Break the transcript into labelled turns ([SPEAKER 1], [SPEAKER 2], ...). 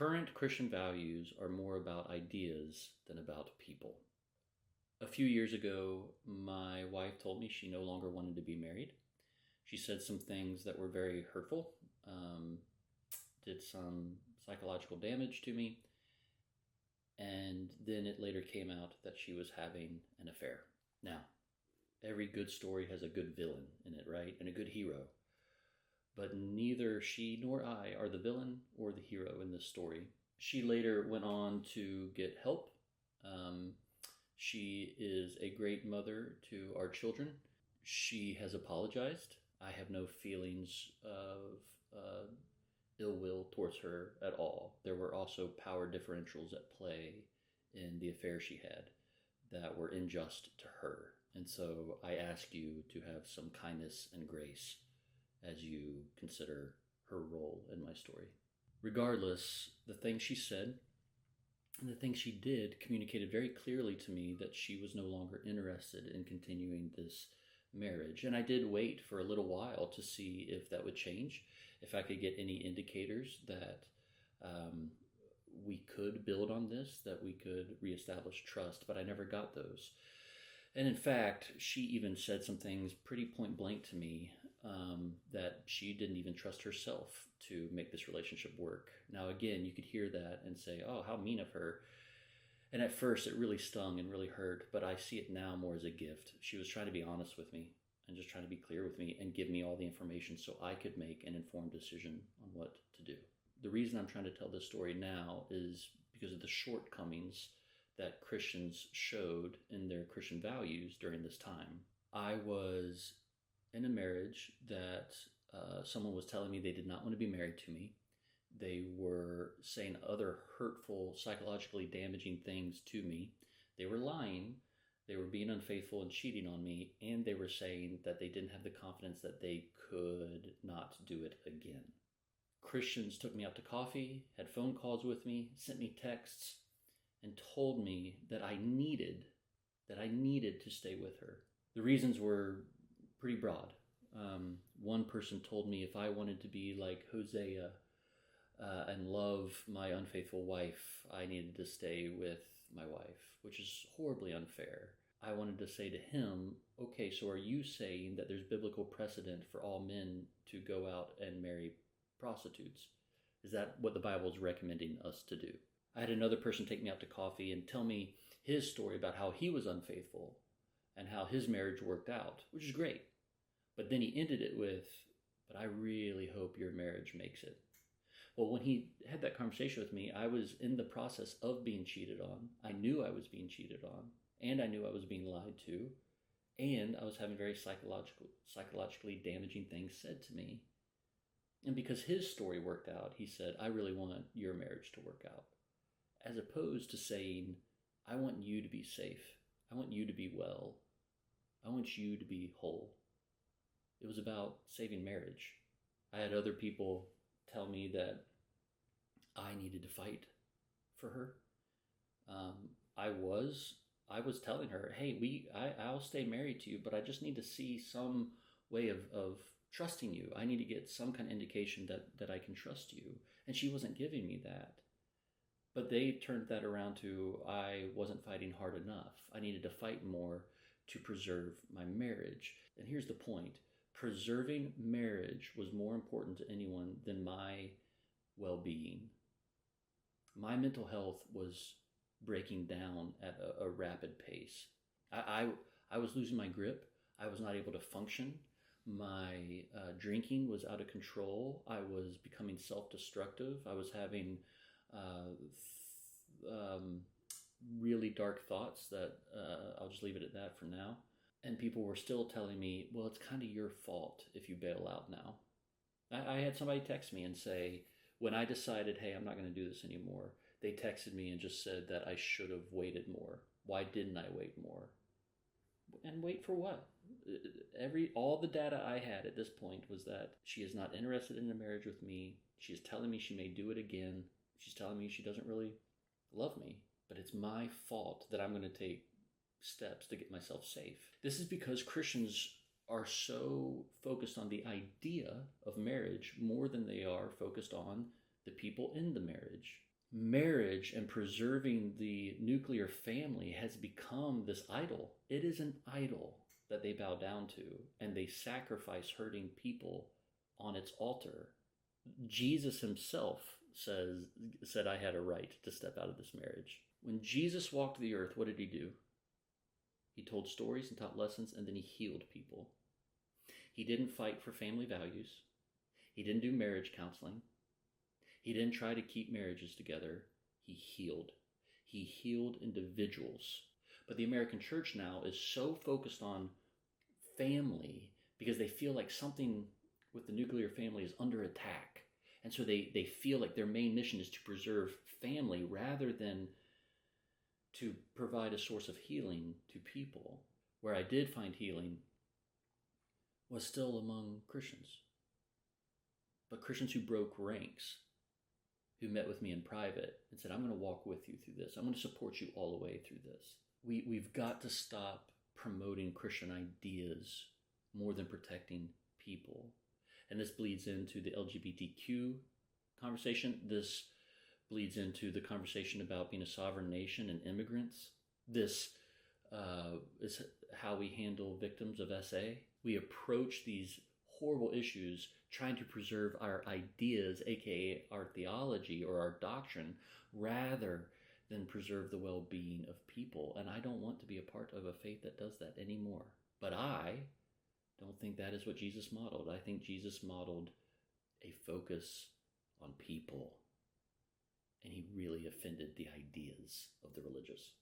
[SPEAKER 1] Current Christian values are more about ideas than about people. A few years ago, my wife told me she no longer wanted to be married. She said some things that were very hurtful, did some psychological damage to me, and then it later came out that she was having an affair. Now, every good story has a good villain in it, right? And a good hero. But neither she nor I are the villain or the hero in this story. She later went on to get help. She is a great mother to our children. She has apologized. I have no feelings of ill will towards her at all. There were also power differentials at play in the affair she had that were unjust to her. And so I ask you to have some kindness and grace as you consider her role in my story. Regardless, the things she said and the things she did communicated very clearly to me that she was no longer interested in continuing this marriage. And I did wait for a little while to see if that would change, if I could get any indicators that we could build on this, that we could reestablish trust, but I never got those. And in fact, she even said some things pretty point blank to me that she didn't even trust herself to make this relationship work. Now, again, you could hear that and say, oh, how mean of her. And at first, it really stung and really hurt, but I see it now more as a gift. She was trying to be honest with me and just trying to be clear with me and give me all the information so I could make an informed decision on what to do. The reason I'm trying to tell this story now is because of the shortcomings that Christians showed in their Christian values during this time. I was in a marriage that someone was telling me they did not want to be married to me. They were saying other hurtful, psychologically damaging things to me. They were lying. They were being unfaithful and cheating on me. And they were saying that they didn't have the confidence that they could not do it again. Christians took me out to coffee, had phone calls with me, sent me texts, and told me that I needed to stay with her. The reasons were pretty broad. One person told me if I wanted to be like Hosea and love my unfaithful wife, I needed to stay with my wife, which is horribly unfair. I wanted to say to him, okay, so are you saying that there's biblical precedent for all men to go out and marry prostitutes? Is that what the Bible is recommending us to do? I had another person take me out to coffee and tell me his story about how he was unfaithful and how his marriage worked out, which is great. But then he ended it with, but I really hope your marriage makes it. Well, when he had that conversation with me, I was in the process of being cheated on. I knew I was being cheated on, and I knew I was being lied to, and I was having very psychologically damaging things said to me. And because his story worked out, he said, I really want your marriage to work out. As opposed to saying, I want you to be safe. I want you to be well. I want you to be whole. It was about saving marriage. I had other people tell me that I needed to fight for her. I was telling her, hey, I'll stay married to you, but I just need to see some way of trusting you. I need to get some kind of indication that I can trust you. And she wasn't giving me that. But they turned that around to I wasn't fighting hard enough. I needed to fight more to preserve my marriage. And here's the point. Preserving marriage was more important to anyone than my well-being. My mental health was breaking down at a rapid pace. I was losing my grip. I was not able to function. My drinking was out of control. I was becoming self-destructive. I was having really dark thoughts that I'll just leave it at that for now. And people were still telling me, well, it's kind of your fault if you bail out now. I had somebody text me and say, when I decided, hey, I'm not going to do this anymore, they texted me and just said that I should have waited more. Why didn't I wait more? And wait for what? All the data I had at this point was that she is not interested in a marriage with me. She's telling me she may do it again. She's telling me she doesn't really love me. But it's my fault that I'm going to take steps to get myself safe. This is because Christians are so focused on the idea of marriage more than they are focused on the people in the marriage. marriage and preserving the nuclear family has become this idol. It is an idol that they bow down to, and they sacrifice hurting people on its altar. Jesus himself said I had a right to step out of this marriage. When Jesus walked the earth, what did he do? He told stories and taught lessons, and then he healed people. He didn't fight for family values. He didn't do marriage counseling. He didn't try to keep marriages together. He healed. He healed individuals. But the American church now is so focused on family because they feel like something with the nuclear family is under attack. And so they feel like their main mission is to preserve family rather than to provide a source of healing to people. Where I did find healing was still among Christians. But Christians who broke ranks, who met with me in private and said, I'm going to walk with you through this. I'm going to support you all the way through this. We've got to stop promoting Christian ideas more than protecting people. And this bleeds into the LGBTQ conversation. This bleeds into the conversation about being a sovereign nation and immigrants. This is how we handle victims of SA. We approach these horrible issues trying to preserve our ideas, aka our theology or our doctrine, rather than preserve the well-being of people. And I don't want to be a part of a faith that does that anymore. But I don't think that is what Jesus modeled. I think Jesus modeled a focus on people, and he really offended the ideas of the religious.